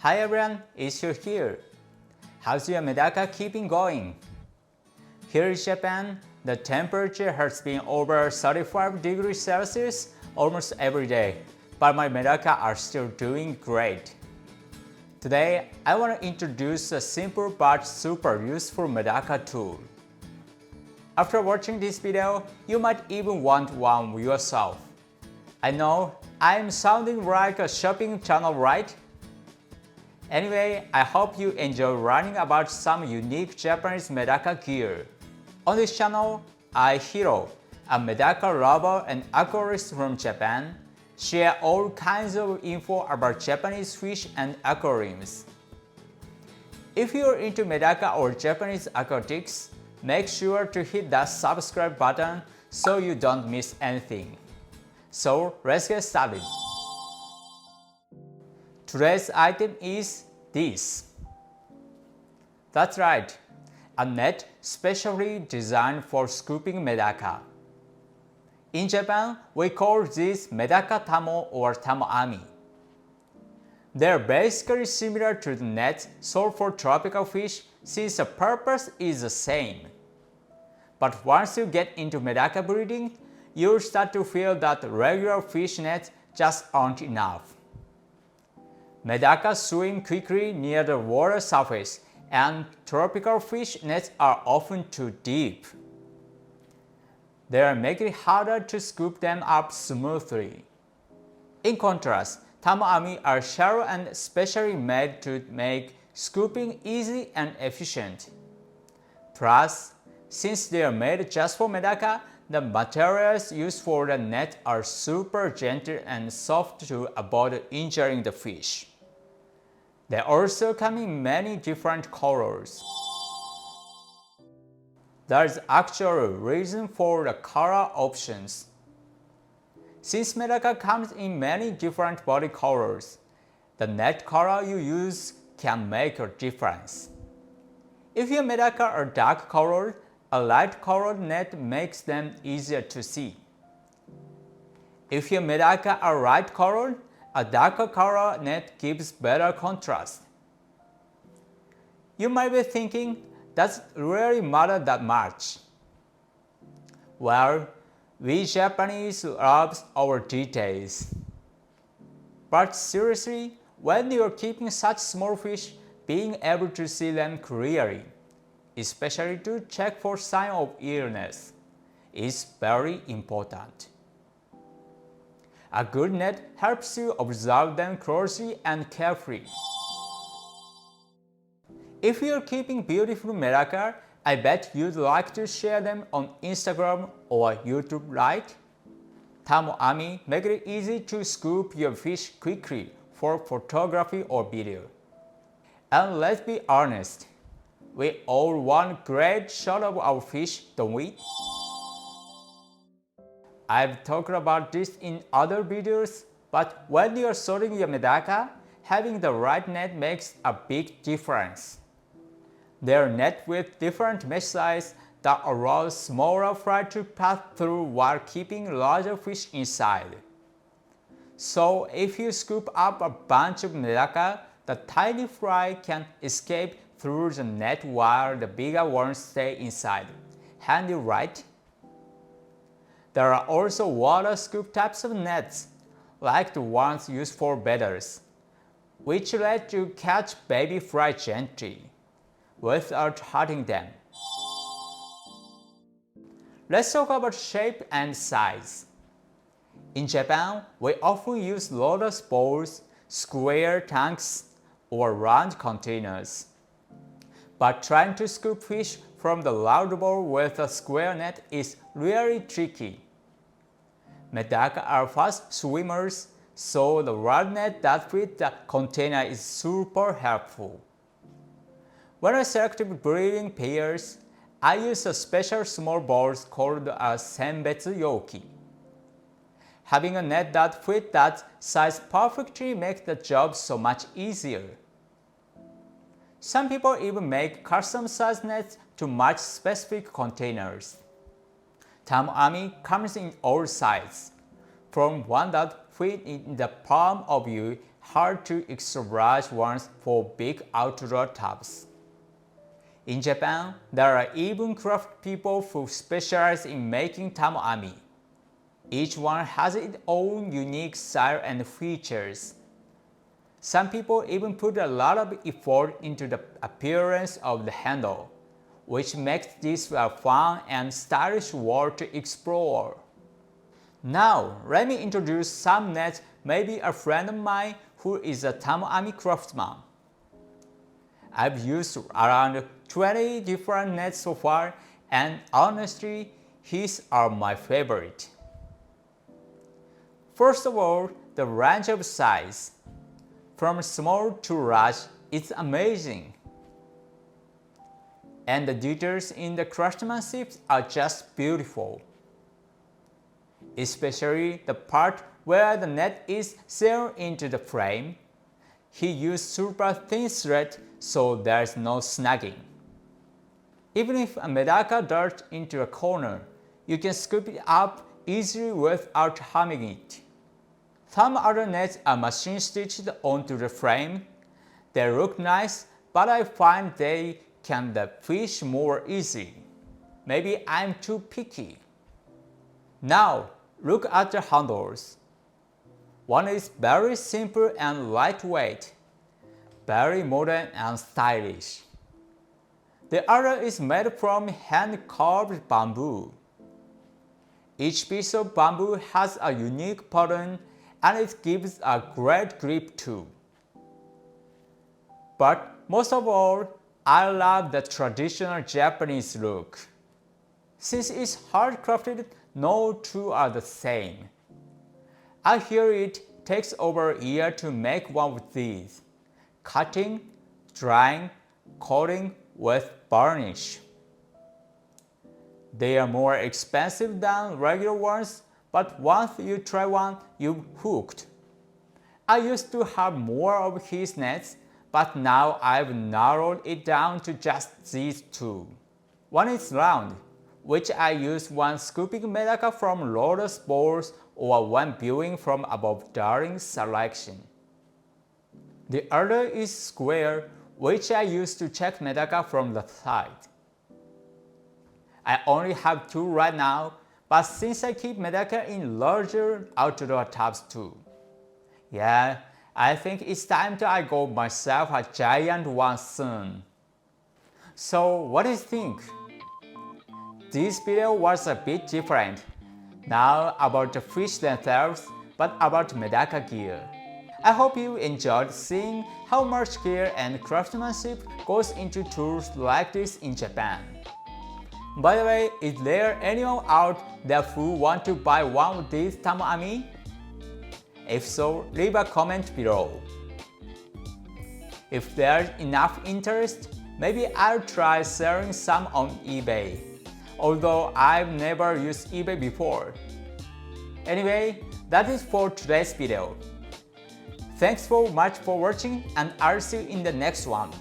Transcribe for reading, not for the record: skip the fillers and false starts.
Hi everyone, it's Hiro here. How's your Medaka keeping going? Here in Japan, the temperature has been over 35 degrees Celsius almost every day, but my Medaka are still doing great. Today, I want to introduce a simple but super useful Medaka tool. After watching this video, you might even want one yourself. I know I'm sounding like a shopping channel, right? Anyway, I hope you enjoy learning about some unique Japanese Medaka gear. On this channel, I, Hiro, a Medaka lover and aquarist from Japan, share all kinds of info about Japanese fish and aquariums. If you're into Medaka or Japanese aquatics, make sure to hit that subscribe button so you don't miss anything. So let's get started. Today's item is this. That's right, a net specially designed for scooping Medaka. In Japan, we call this Medaka tamo or tamo. They're basically similar to the nets sold for tropical fish since the purpose is the same. But once you get into Medaka breeding, you'll start to feel that regular fish nets just aren't enough. Medaka swim quickly near the water surface, and tropical fish nets are often too deep. They make it harder to scoop them up smoothly. In contrast, tamo are shallow and specially made to make scooping easy and efficient. Plus, since they are made just for Medaka, the materials used for the net are super gentle and soft to avoid injuring the fish. They also come in many different colors. There's actually a reason for the color options. Since Medaka comes in many different body colors, the net color you use can make a difference. If your Medaka are dark colored, a light colored net makes them easier to see. If your Medaka are light colored, a darker color net gives better contrast. You might be thinking, does it really matter that much? Well, we Japanese love our details. But seriously, when you're keeping such small fish, being able to see them clearly, especially to check for signs of illness, is very important. A good net helps you observe them closely and carefully. If you're keeping beautiful Medaka, I bet you'd like to share them on Instagram or YouTube, right? Tamo make it easy to scoop your fish quickly for photography or video. And let's be honest, we all want great shot of our fish, don't we? I've talked about this in other videos, but when you're sorting your Medaka, having the right net makes a big difference. There are nets with different mesh size that allow smaller fry to pass through while keeping larger fish inside. So if you scoop up a bunch of Medaka, the tiny fry can escape through the net while the bigger ones stay inside. Handy, right? There are also water scoop types of nets, like the ones used for bathers, which let you catch baby fry gently, without hurting them. Let's talk about shape and size. In Japan, we often use lotus bowls, square tanks, or round containers. But trying to scoop fish from the round bowl with a square net is really tricky. Medaka are fast swimmers, so the round net that fits the container is super helpful. When I select breeding pairs, I use a special small balls called a senbetsu yoki. Having a net that fits that size perfectly makes the job so much easier. Some people even make custom-sized nets to match specific containers. Tamo comes in all sizes, from one that fits in the palm of you hard to extra large ones for big outdoor tubs. In Japan, there are even craft people who specialize in making tamo. Each one has its own unique style and features. Some people even put a lot of effort into the appearance of the handle, which makes this a fun and stylish world to explore. Now, let me introduce some nets maybe a friend of mine who is a tamo craftsman. I've used around 20 different nets so far, and honestly, his are my favorite. First of all, the range of size. From small to large, it's amazing. And the details in the craftsmanship are just beautiful. Especially the part where the net is sewn into the frame. He used super thin thread so there's no snagging. Even if a Medaka darts into a corner, you can scoop it up easily without harming it. Some other nets are machine stitched onto the frame. They look nice, but I find they can the fish more easily. Maybe I'm too picky. Now, look at the handles. One is very simple and lightweight, very modern and stylish. The other is made from hand-carved bamboo. Each piece of bamboo has a unique pattern and it gives a great grip too. But most of all, I love the traditional Japanese look. Since it's handcrafted, no two are the same. I hear it takes over a year to make one of these. Cutting, drying, coating with varnish. They are more expensive than regular ones, but once you try one, you're hooked. I used to have more of his nets, but now I've narrowed it down to just these two. One is round, which I use when scooping Medaka from lotus bowls or when viewing from above during selection. The other is square, which I use to check Medaka from the side. I only have two right now, but since I keep Medaka in larger outdoor tubs too. Yeah, I think it's time I go myself a giant one soon. So what do you think? This video was a bit different, not about the fish themselves, but about Medaka gear. I hope you enjoyed seeing how much care and craftsmanship goes into tools like this in Japan. By the way, is there anyone out there who want to buy one of these tamo? If so, leave a comment below. If there's enough interest, maybe I'll try selling some on eBay, although I've never used eBay before. Anyway, that is for today's video. Thanks so much for watching, and I'll see you in the next one.